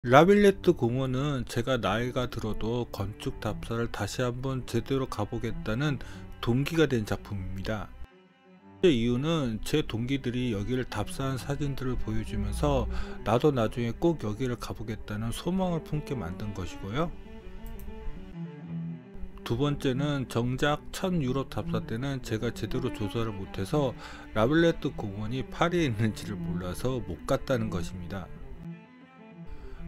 라빌레트 공원은 제가 나이가 들어도 건축 답사를 다시 한번 제대로 가보겠다는 동기가 된 작품입니다. 이유는 제 동기들이 여기를 답사한 사진들을 보여주면서 나도 나중에 꼭 여기를 가보겠다는 소망을 품게 만든 것이고요. 두 번째는 정작 첫 유럽 답사 때는 제가 제대로 조사를 못해서 라빌레트 공원이 파리에 있는지를 몰라서 못 갔다는 것입니다.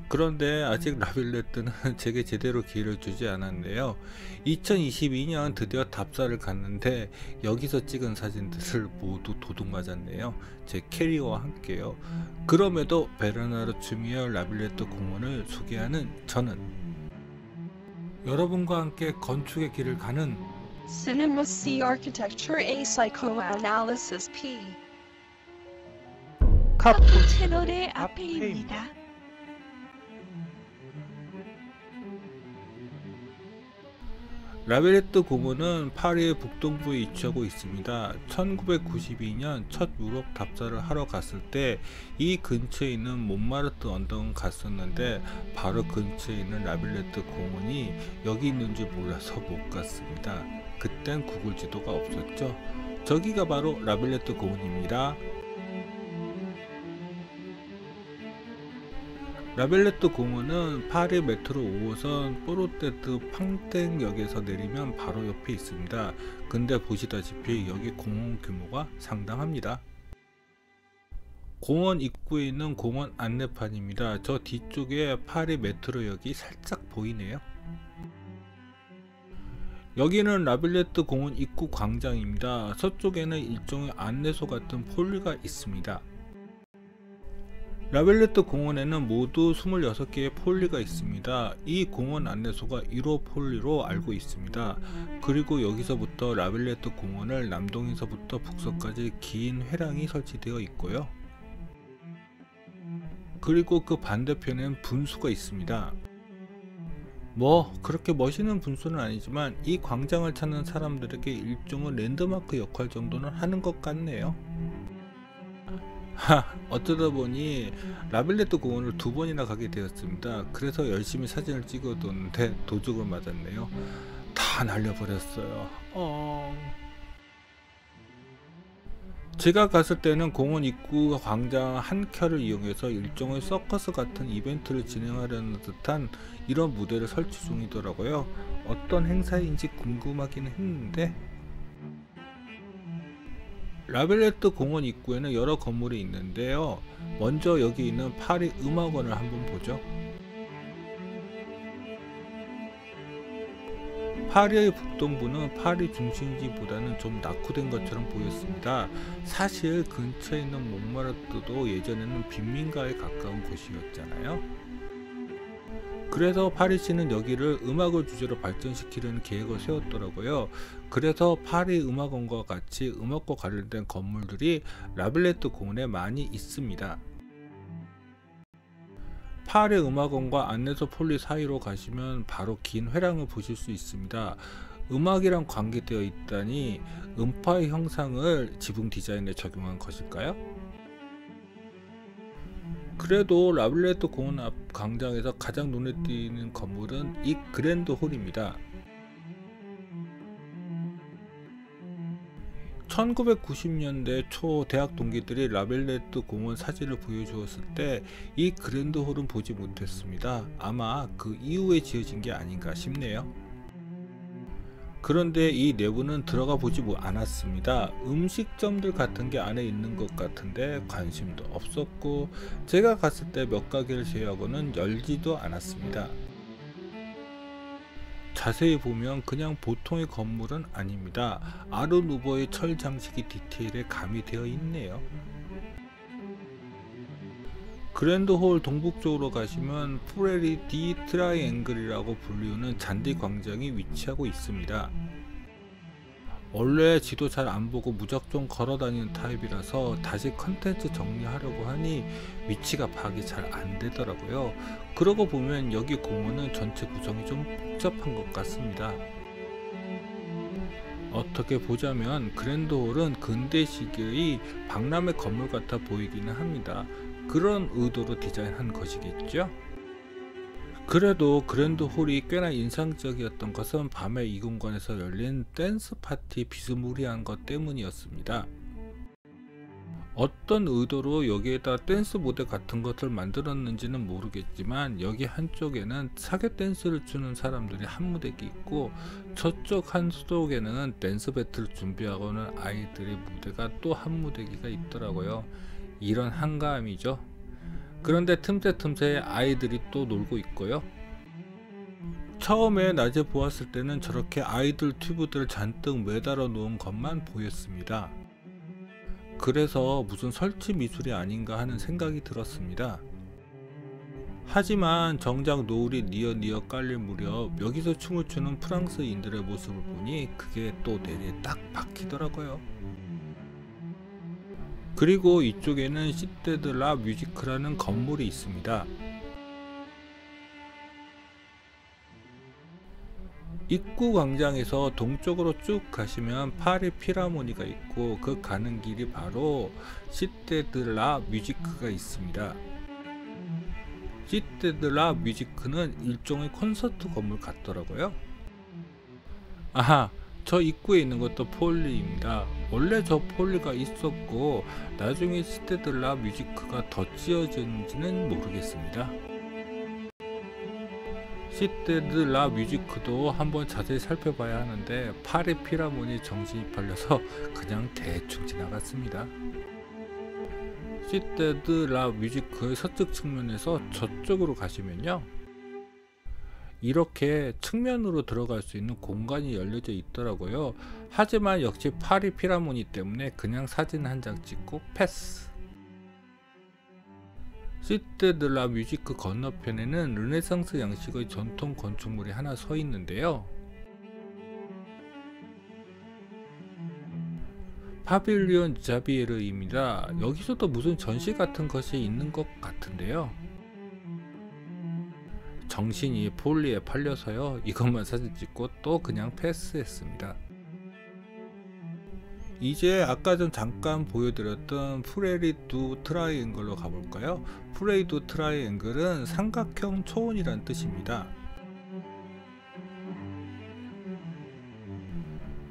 그런데 아직 라빌레트는 제게 제대로 기회를 주지 않았는데요. 2022년 드디어 답사를 갔는데 여기서 찍은 사진들을 모두 도둑맞았네요. 제 캐리어와 함께요. 그럼에도 베르나르 추미어 라빌레트 공원을 소개하는 저는 여러분과 함께 건축의 길을 가는 Cinema C Architecture A Psychoanalysis P 카푸 채널의 앞에입니다. 라빌레트 공원은 파리의 북동부에 위치하고 있습니다. 1992년 첫 유럽 답사를 하러 갔을 때 이 근처에 있는 몬마르트 언덕은 갔었는데 바로 근처에 있는 라빌레트 공원이 여기 있는 줄 몰라서 못 갔습니다. 그땐 구글 지도가 없었죠. 저기가 바로 라빌레트 공원입니다. 라빌레트 공원은 파리 메트로 5호선 뽀르테드 팡땡역에서 내리면 바로 옆에 있습니다. 근데 보시다시피 여기 공원 규모가 상당합니다. 공원 입구에 있는 공원 안내판입니다. 저 뒤쪽에 파리 메트로역이 살짝 보이네요. 여기는 라빌레트 공원 입구 광장입니다. 서쪽에는 일종의 안내소 같은 폴리가 있습니다. 라빌레트 공원에는 모두 26개의 폴리가 있습니다. 이 공원 안내소가 1호 폴리로 알고 있습니다. 그리고 여기서부터 라빌레트 공원을 남동에서부터 북서까지 긴 회랑이 설치되어 있고요. 그리고 그 반대편엔 분수가 있습니다. 뭐 그렇게 멋있는 분수는 아니지만 이 광장을 찾는 사람들에게 일종의 랜드마크 역할 정도는 하는 것 같네요. 어쩌다 보니 라빌레트 공원을 2번이나 가게 되었습니다. 그래서 열심히 사진을 찍어뒀는데 도둑을 맞았네요. 다 날려버렸어요. 제가 갔을 때는 공원 입구 광장 한 켠을 이용해서 일종의 서커스 같은 이벤트를 진행하려는 듯한 이런 무대를 설치 중이더라고요. 어떤 행사인지 궁금하긴 했는데 라빌레트 공원 입구에는 여러 건물이 있는데요. 먼저 여기 있는 파리 음악원을 한번 보죠. 파리의 북동부는 파리 중심지보다는 좀 낙후된 것처럼 보였습니다. 사실 근처에 있는 몬마르트도 예전에는 빈민가에 가까운 곳이었잖아요. 그래서 파리시는 여기를 음악을 주제로 발전시키려는 계획을 세웠더라고요. 그래서 파리 음악원과 같이 음악과 관련된 건물들이 라빌레트 공원에 많이 있습니다. 파리 음악원과 안내소 폴리 사이로 가시면 바로 긴 회랑을 보실 수 있습니다. 음악이랑 관계되어 있다니 음파의 형상을 지붕 디자인에 적용한 것일까요? 그래도 라빌레트 공원 앞 광장에서 가장 눈에 띄는 건물은 이 그랜드 홀입니다. 1990년대 초 대학 동기들이 라빌레트 공원 사진을 보여주었을 때 이 그랜드 홀은 보지 못했습니다. 아마 그 이후에 지어진 게 아닌가 싶네요. 그런데 이 내부는 들어가 보지 않았습니다. 음식점들 같은 게 안에 있는 것 같은데 관심도 없었고 제가 갔을 때 몇 가게를 제외하고는 열지도 않았습니다. 자세히 보면 그냥 보통의 건물은 아닙니다. 아르누보의 철 장식이 디테일에 가미되어 있네요. 그랜드홀 동북쪽으로 가시면 프레리 디 트라이앵글이라고 불리우는 잔디 광장이 위치하고 있습니다. 원래 지도 잘 안보고 무작정 걸어다니는 타입이라서 다시 컨텐츠 정리하려고 하니 위치가 파악이 잘 안되더라고요. 그러고 보면 여기 공원은 전체 구성이 좀 복잡한 것 같습니다. 어떻게 보자면 그랜드홀은 근대식의 박람회 건물 같아 보이기는 합니다. 그런 의도로 디자인한 것이겠죠? 그래도 그랜드 홀이 꽤나 인상적이었던 것은 밤에 이 공간에서 열린 댄스 파티 비스무리한 것 때문이었습니다. 어떤 의도로 여기에다 댄스 무대 같은 것을 만들었는지는 모르겠지만 여기 한쪽에는 사계 댄스를 추는 사람들이 한 무대기 있고 저쪽 한쪽에는 댄스 배틀 준비하고는 아이들의 무대가 또 한 무대기가 있더라고요. 이런 한가함이죠. 그런데 틈새틈새 아이들이 또 놀고 있고요. 처음에 낮에 보았을 때는 저렇게 아이들 튜브들을 잔뜩 매달아 놓은 것만 보였습니다. 그래서 무슨 설치 미술이 아닌가 하는 생각이 들었습니다. 하지만 정작 노을이 니어니어 깔릴 무렵 여기서 춤을 추는 프랑스인들의 모습을 보니 그게 또 뇌리에 딱 박히더라고요. 그리고 이쪽에는 시테드 라 뮤지크라는 건물이 있습니다. 입구 광장에서 동쪽으로 쭉 가시면 파리 필하모니가 있고 그 가는 길이 바로 시테드 라 뮤지크가 있습니다. 시테드 라 뮤지크는 일종의 콘서트 건물 같더라고요. 아하, 저 입구에 있는 것도 폴리입니다. 원래 저 폴리가 있었고 나중에 시테드 라 뮤지크가 더 지어졌는지는 모르겠습니다. 시테드 라 뮤지크도 한번 자세히 살펴봐야 하는데 파리 필하모니 정신이 팔려서 그냥 대충 지나갔습니다. 시테드 라 뮤지크의 서쪽 측면에서 저쪽으로 가시면요, 이렇게 측면으로 들어갈 수 있는 공간이 열려져 있더라고요. 하지만 역시 파리 필하모니 때문에 그냥 사진 한 장 찍고 패스. 시테드 라 뮤지크 건너편에는 르네상스 양식의 전통 건축물이 하나 서 있는데요. 파빌리온 자비에르입니다. 여기서도 무슨 전시 같은 것이 있는 것 같은데요. 정신이 폴리에 팔려서요, 이것만 사진 찍고 또 그냥 패스했습니다. 이제 아까 전 잠깐 보여드렸던 프레리 두 트라이앵글로 가볼까요? 프레리 두 트라이앵글은 삼각형 초원이란 뜻입니다.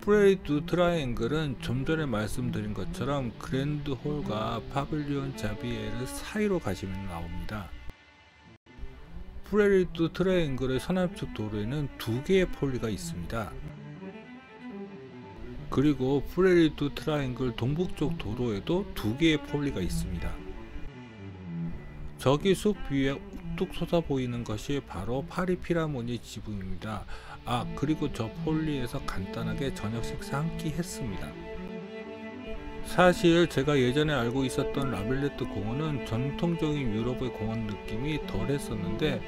프레리 두 트라이앵글은 좀 전에 말씀드린 것처럼 그랜드 홀과 파빌리온 자비에르 사이로 가시면 나옵니다. 프레리 두 트라이앵글의 서남측 도로에는 두 개의 폴리가 있습니다. 그리고 프레리 두 트라이앵글 동북쪽 도로에도 두 개의 폴리가 있습니다. 저기 숲 위에 우뚝 솟아 보이는 것이 바로 파리 필하모니 지붕입니다. 아, 그리고 저 폴리에서 간단하게 저녁 식사 한 끼 했습니다. 사실 제가 예전에 알고 있었던 라빌레트 공원은 전통적인 유럽의 공원 느낌이 덜 했었는데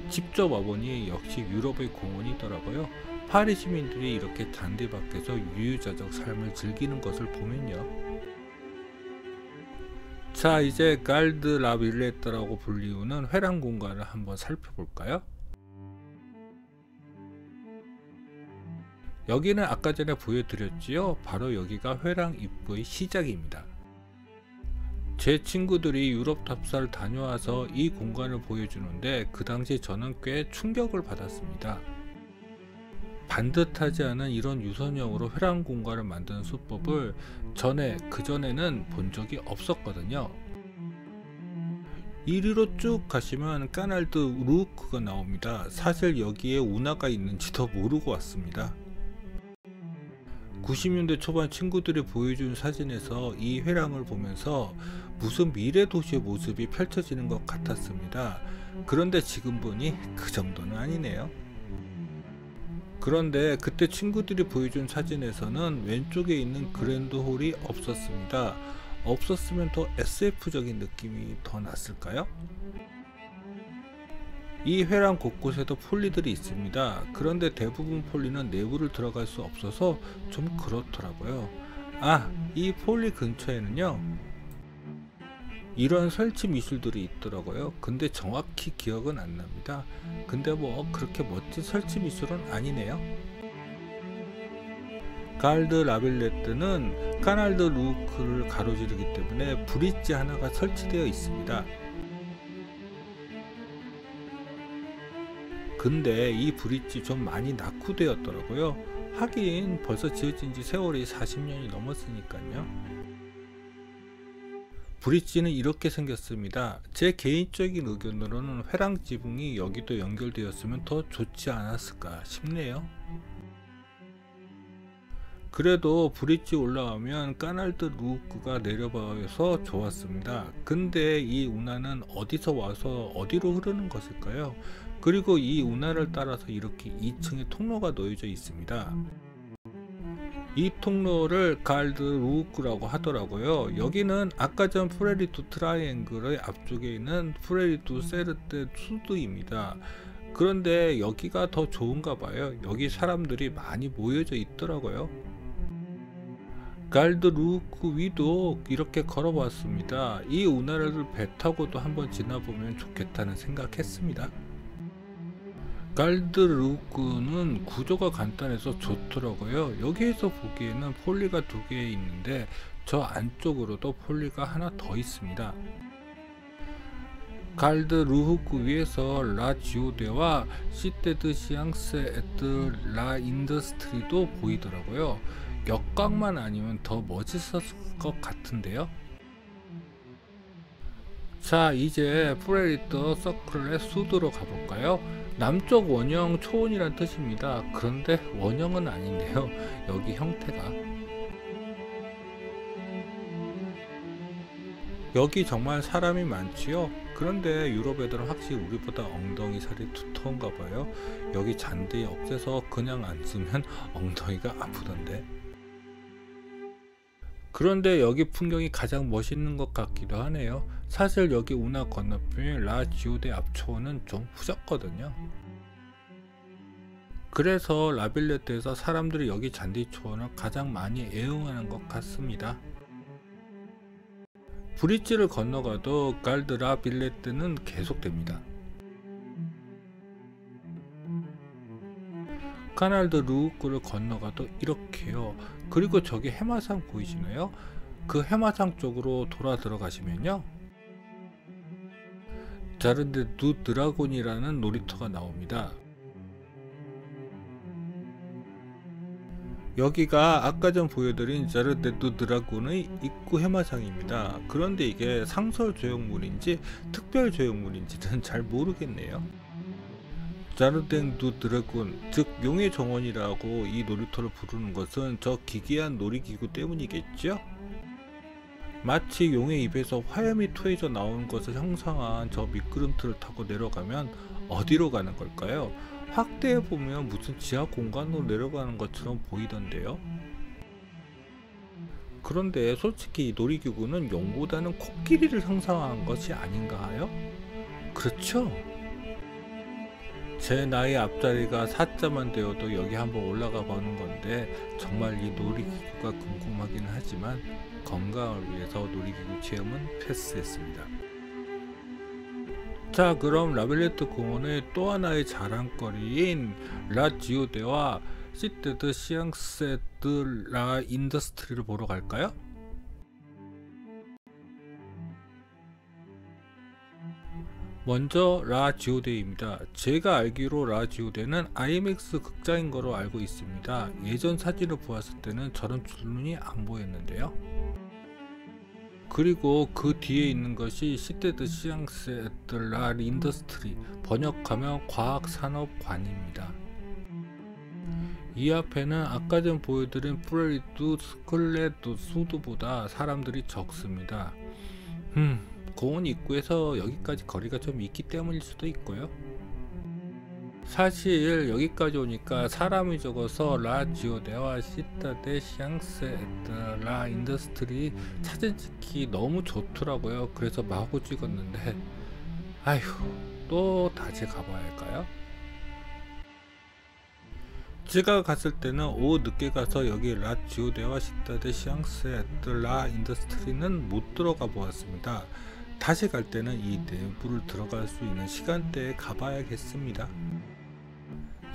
직접 와보니 역시 유럽의 공원이더라고요. 파리 시민들이 이렇게 잔디 밖에서 유유자적 삶을 즐기는 것을 보면요. 자, 이제 갈드 라빌레트라고 불리우는 회랑 공간을 한번 살펴볼까요? 여기는 아까 전에 보여드렸지요. 바로 여기가 회랑 입구의 시작입니다. 제 친구들이 유럽 답사를 다녀와서 이 공간을 보여주는데 그 당시 저는 꽤 충격을 받았습니다. 반듯하지 않은 이런 유선형으로 회랑 공간을 만드는 수법을 그전에는 본 적이 없었거든요. 이리로 쭉 가시면 까날드 루크가 나옵니다. 사실 여기에 운하가 있는지도 모르고 왔습니다. 90년대 초반 친구들이 보여준 사진에서 이 회랑을 보면서 무슨 미래 도시의 모습이 펼쳐지는 것 같았습니다. 그런데 지금 보니 그 정도는 아니네요. 그런데 그때 친구들이 보여준 사진에서는 왼쪽에 있는 그랜드 홀이 없었습니다. 없었으면 더 SF적인 느낌이 더 났을까요? 이 회랑 곳곳에도 폴리들이 있습니다. 그런데 대부분 폴리는 내부를 들어갈 수 없어서 좀 그렇더라고요. 아, 이 폴리 근처에는요, 이런 설치 미술들이 있더라고요. 근데 정확히 기억은 안 납니다. 근데 뭐 그렇게 멋진 설치 미술은 아니네요. 갈드 라빌레트는 까날드 루크를 가로지르기 때문에 브릿지 하나가 설치되어 있습니다. 근데 이 브릿지 좀 많이 낙후되었더라고요. 하긴 벌써 지어진 지 세월이 40년이 넘었으니까요. 브릿지는 이렇게 생겼습니다. 제 개인적인 의견으로는 회랑 지붕이 여기도 연결되었으면 더 좋지 않았을까 싶네요. 그래도 브릿지 올라가면 까날드 루크가 내려봐서 좋았습니다. 근데 이 운하는 어디서 와서 어디로 흐르는 것일까요? 그리고 이 운하를 따라서 이렇게 2층에 통로가 놓여져 있습니다. 이 통로를 갈드 루크라고 하더라고요. 여기는 아까 전 프레리투 트라이앵글의 앞쪽에 있는 프레리투 세르테 수드입니다. 그런데 여기가 더 좋은가 봐요. 여기 사람들이 많이 모여져 있더라고요. 갈드 루크 위도 이렇게 걸어봤습니다. 이 운하를 배 타고도 한번 지나보면 좋겠다는 생각했습니다. 갈드 루크는 구조가 간단해서 좋더라고요. 여기에서 보기에는 폴리가 2개 있는데 저 안쪽으로도 폴리가 하나 더 있습니다. 갈드 루크 위에서 라 지오데와 시테드 시앙스 에드 라 인더스트리도 보이더라고요. 역광만 아니면 더 멋있었을 것 같은데요. 자, 이제 프레리터 서클의 수도로 가볼까요? 남쪽 원형 초원이란 뜻입니다. 그런데 원형은 아닌데요. 여기 형태가 여기 정말 사람이 많지요. 그런데 유럽 애들은 확실히 우리보다 엉덩이 살이 두터운가 봐요. 여기 잔디 없애서 그냥 앉으면 엉덩이가 아프던데. 그런데 여기 풍경이 가장 멋있는 것 같기도 하네요. 사실 여기 운하 건너편인 라 지오데 앞초원은 좀 후졌거든요. 그래서 라빌레트에서 사람들이 여기 잔디초원을 가장 많이 애용하는 것 같습니다. 브릿지를 건너가도 갈드 라빌레트는 계속됩니다. 카날드 루크를 건너가도 이렇게요. 그리고 저기 해마상 보이시나요? 그 해마상 쪽으로 돌아 들어가시면요, 자르데 두 드라곤이라는 놀이터가 나옵니다. 여기가 아까 전 보여드린 자르데 두 드라곤의 입구 해마상입니다. 그런데 이게 상설 조형물인지 특별 조형물인지는 잘 모르겠네요. 자르데 두 드래곤, 즉 용의 정원이라고 이 놀이터를 부르는 것은 저 기괴한 놀이기구 때문이겠죠? 마치 용의 입에서 화염이 토해져 나오는 것을 형상한 저 미끄럼틀을 타고 내려가면 어디로 가는 걸까요? 확대해보면 무슨 지하 공간으로 내려가는 것처럼 보이던데요. 그런데 솔직히 이 놀이기구는 용보다는 코끼리를 형상한 것이 아닌가요? 그렇죠? 제 나이 앞자리가 4자만 되어도 여기 한번 올라가 보는 건데 정말 이 놀이기구가 궁금하긴 하지만 건강을 위해서 놀이기구 체험은 패스했습니다. 자, 그럼 라빌레트 공원의 또 하나의 자랑거리인 라 지오데와 시테드 시앙스 드 라 인더스트리를 보러 갈까요? 먼저 라 지오데입니다. 제가 알기로 라 지오데는 아이맥스 극장인 거로 알고 있습니다. 예전 사진을 보았을 때는 저런 줄눈이 안 보였는데요. 그리고 그 뒤에 있는 것이 시테드 시앙스 드 라 인더스트리, 번역하면 과학산업관입니다. 이 앞에는 아까 전 보여드린 프레리투 스클레드 수드보다 사람들이 적습니다. 공원 입구에서 여기까지 거리가 좀 있기 때문일 수도 있고요. 사실 여기까지 오니까 사람이 적어서 라 지오데와 시타데 시앙스 라 인더스트리 사진 찍기 너무 좋더라고요. 그래서 마구 찍었는데 아휴, 또 다시 가봐야 할까요? 제가 갔을 때는 오후 늦게 가서 여기 라 지오데와 시타데 시앙스 라 인더스트리는 못 들어가 보았습니다. 다시 갈 때는 이 내부를 들어갈 수 있는 시간대에 가봐야겠습니다.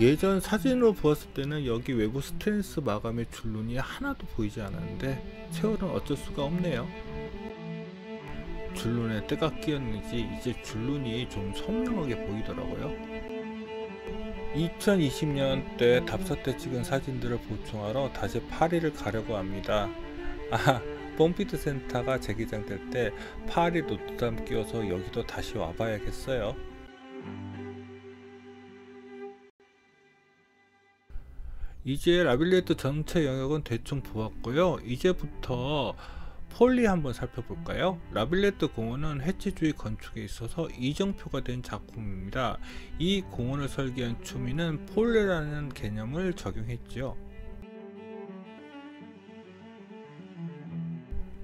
예전 사진으로 보았을 때는 여기 외부 스테인리스 마감의 줄눈이 하나도 보이지 않았는데 세월은 어쩔 수가 없네요. 줄눈에 때가 끼었는지 이제 줄눈이 좀 선명하게 보이더라고요. 2020년대 답사 때 찍은 사진들을 보충하러 다시 파리를 가려고 합니다. pompidu 센터가 재개장될 때 파리 노트담 끼워서 여기도 다시 와봐야겠어요. 이제 라빌레트 전체 영역은 대충 보았고요. 이제부터 폴리 한번 살펴볼까요? 라빌레트 공원은 해치주의 건축에 있어서 이정표가 된 작품입니다. 이 공원을 설계한 추미는 폴리라는 개념을 적용했죠.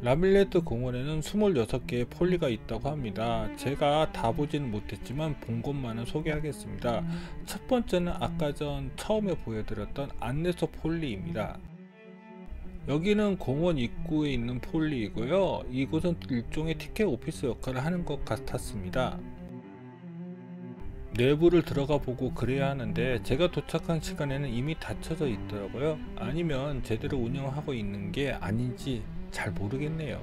라빌레트 공원에는 26개의 폴리가 있다고 합니다. 제가 다 보지는 못했지만 본 것만은 소개하겠습니다. 첫 번째는 아까 전 처음에 보여드렸던 안내소 폴리입니다. 여기는 공원 입구에 있는 폴리이고요. 이곳은 일종의 티켓 오피스 역할을 하는 것 같았습니다. 내부를 들어가 보고 그래야 하는데 제가 도착한 시간에는 이미 닫혀져 있더라고요. 아니면 제대로 운영하고 있는 게 아닌지 잘 모르겠네요.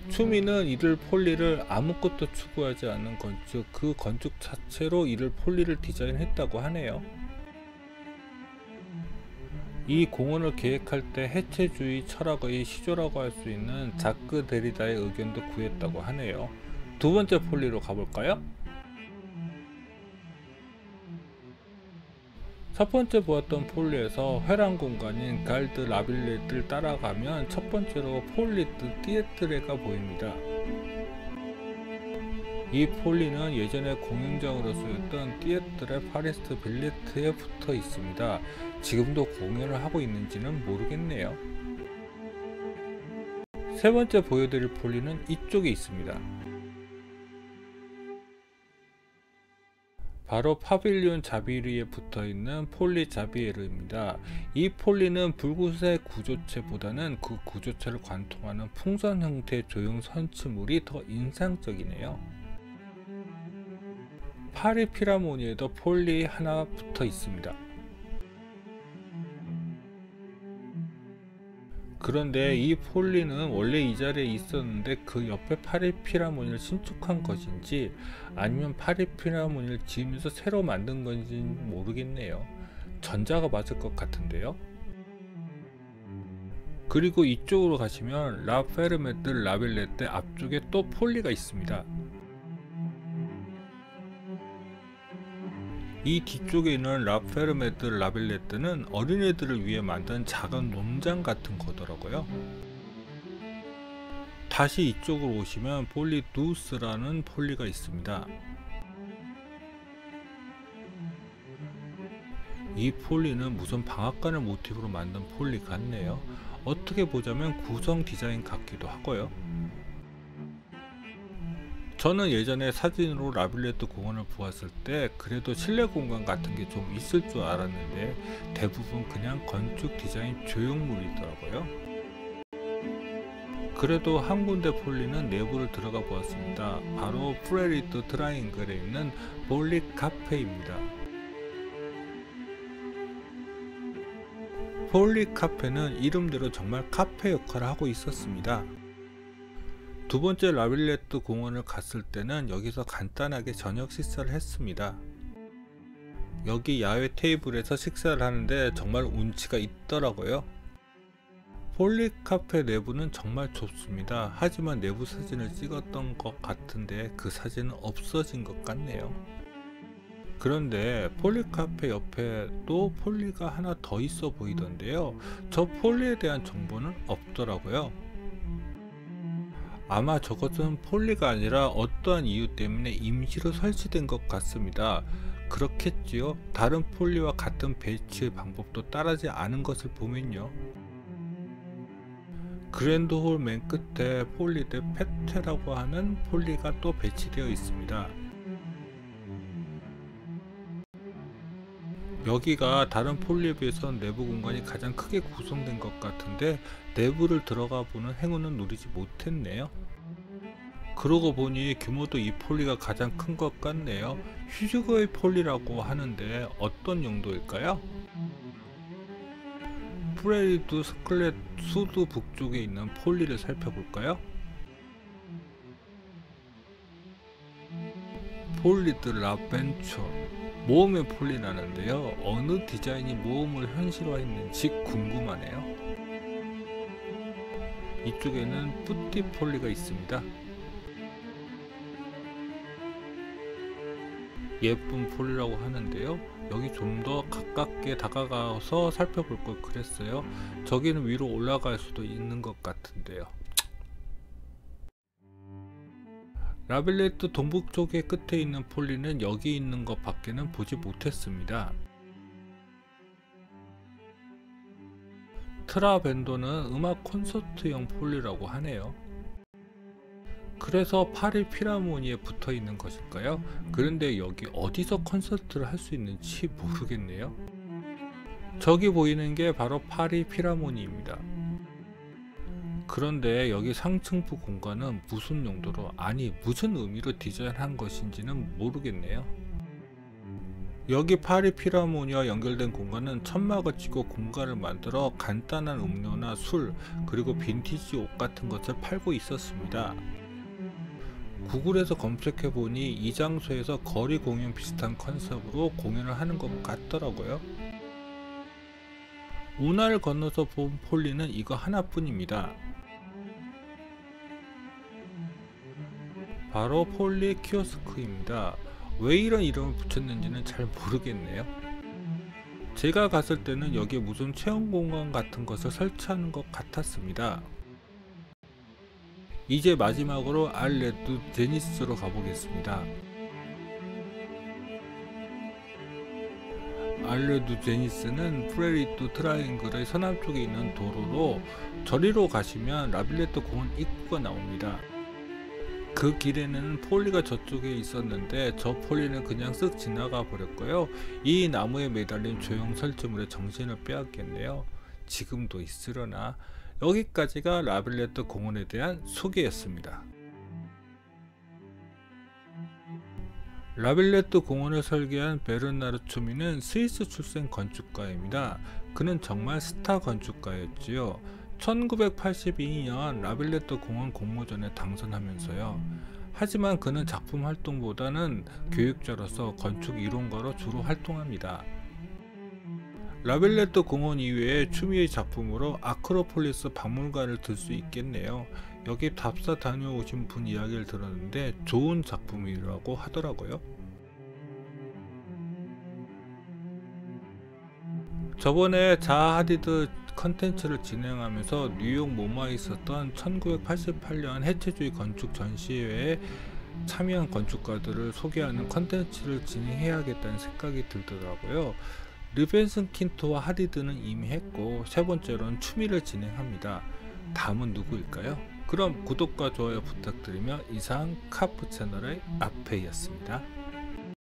추미는 이를 폴리를 아무것도 추구하지 않는 건축, 그 건축 자체로 이를 폴리를 디자인했다고 하네요. 이 공원을 계획할 때 해체주의 철학의 시조라고 할 수 있는 자크 데리다의 의견도 구했다고 하네요. 두 번째 폴리로 가볼까요? 첫 번째 보았던 폴리에서 회랑 공간인 갈드 라빌레트를 따라가면 첫 번째로 폴리 드 띠에트레가 보입니다. 이 폴리는 예전에 공연장으로 쓰였던 띠에트레 파리스트 빌레트에 붙어 있습니다. 지금도 공연을 하고 있는지는 모르겠네요. 세 번째 보여드릴 폴리는 이쪽에 있습니다. 바로 파빌리온 자비르에 붙어있는 폴리 자비에르입니다. 이 폴리는 불구색 구조체보다는 그 구조체를 관통하는 풍선 형태의 조형 선치물이 더 인상적이네요. 파리 피라모니에도 폴리 하나 붙어 있습니다. 그런데 이 폴리는 원래 이 자리에 있었는데 그 옆에 파리 피라모니를 신축한 것인지 아니면 파리 피라모니를 지으면서 새로 만든 건지 모르겠네요. 전자가 맞을 것 같은데요. 그리고 이쪽으로 가시면 라 페르메드 라빌레트 앞쪽에 또 폴리가 있습니다. 이 뒤쪽에 있는 라 페르메드 라빌레트는 어린애들을 위해 만든 작은 농장 같은 거더라고요. 다시 이쪽으로 오시면 폴리 두스라는 폴리가 있습니다. 이 폴리는 무슨 방앗간을 모티브로 만든 폴리 같네요. 어떻게 보자면 구성 디자인 같기도 하고요. 저는 예전에 사진으로 라빌레트 공원을 보았을 때 그래도 실내 공간 같은 게 좀 있을 줄 알았는데 대부분 그냥 건축 디자인 조형물이더라고요. 그래도 한 군데 폴리는 내부를 들어가 보았습니다. 바로 프레리드 트라이앵글에 있는 폴리 카페입니다. 폴리 카페는 이름대로 정말 카페 역할을 하고 있었습니다. 두 번째 라빌레트 공원을 갔을 때는 여기서 간단하게 저녁 식사를 했습니다. 여기 야외 테이블에서 식사를 하는데 정말 운치가 있더라고요. 폴리 카페 내부는 정말 좁습니다. 하지만 내부 사진을 찍었던 것 같은데 그 사진은 없어진 것 같네요. 그런데 폴리 카페 옆에 또 폴리가 하나 더 있어 보이던데요. 저 폴리에 대한 정보는 없더라고요. 아마 저것은 폴리가 아니라 어떠한 이유 때문에 임시로 설치된 것 같습니다. 그렇겠지요. 다른 폴리와 같은 배치의 방법도 따르지 않은 것을 보면요. 그랜드홀 맨 끝에 폴리 데 페테라고 하는 폴리가 또 배치되어 있습니다. 여기가 다른 폴리에 비해서 내부 공간이 가장 크게 구성된 것 같은데 내부를 들어가 보는 행운은 누리지 못했네요. 그러고 보니 규모도 이 폴리가 가장 큰 것 같네요. 휴즈거의 폴리라고 하는데 어떤 용도일까요? 프레리드 스클렛 수드 북쪽에 있는 폴리를 살펴볼까요? 폴리드 라벤처, 모험의 폴리라는데요. 어느 디자인이 모험을 현실화했는지 궁금하네요. 이쪽에는 뿌띠 폴리가 있습니다. 예쁜 폴리라고 하는데요. 여기 좀 더 가깝게 다가가서 살펴볼 걸 그랬어요. 저기는 위로 올라갈 수도 있는 것 같은데요. 라빌레트 동북쪽의 끝에 있는 폴리는 여기 있는 것 밖에는 보지 못했습니다. 트라벤도는 음악 콘서트용 폴리라고 하네요. 그래서 파리 필하모니에 붙어 있는 것일까요? 그런데 여기 어디서 콘서트를 할 수 있는지 모르겠네요. 저기 보이는 게 바로 파리 필하모니입니다. 그런데 여기 상층부 공간은 무슨 용도로, 아니 무슨 의미로 디자인한 것인지는 모르겠네요. 여기 파리 필하모니와 연결된 공간은 천막을 치고 공간을 만들어 간단한 음료나 술, 그리고 빈티지 옷 같은 것을 팔고 있었습니다. 구글에서 검색해보니 이 장소에서 거리 공연 비슷한 컨셉으로 공연을 하는 것 같더라고요. 운하를 건너서 본 폴리는 이거 하나뿐입니다. 바로 폴리 키오스크입니다. 왜 이런 이름을 붙였는지는 잘 모르겠네요. 제가 갔을 때는 여기에 무슨 체험 공간 같은 것을 설치하는 것 같았습니다. 이제 마지막으로 알레두 제니스로 가보겠습니다. 알레두 제니스는 프레리투 트라이앵글의 서남쪽에 있는 도로로 저리로 가시면 라빌레트 공원 입구가 나옵니다. 그 길에는 폴리가 저쪽에 있었는데 저 폴리는 그냥 쓱 지나가 버렸고요. 이 나무에 매달린 조형 설치물에 정신을 빼앗겼네요. 지금도 있으려나? 여기까지가 라빌레트 공원에 대한 소개였습니다. 라빌레트 공원을 설계한 베르나르 추미는 스위스 출생 건축가입니다. 그는 정말 스타 건축가였지요. 1982년 라빌레트 공원 공모전에 당선하면서요. 하지만 그는 작품 활동보다는 교육자로서 건축 이론가로 주로 활동합니다. 라빌레트 공원 이외에 추미의 작품으로 아크로폴리스 박물관을 들 수 있겠네요. 여기 답사 다녀오신 분 이야기를 들었는데 좋은 작품이라고 하더라고요. 저번에 자하 하디드 컨텐츠를 진행하면서 뉴욕 모마에 있었던 1988년 해체주의 건축 전시회에 참여한 건축가들을 소개하는 컨텐츠를 진행해야겠다는 생각이 들더라고요. 르벤슨 킨토와 하디드는 이미 했고, 세 번째로는 추미를 진행합니다. 다음은 누구일까요? 그럼 구독과 좋아요 부탁드리며 이상 카프 채널의 아페이였습니다.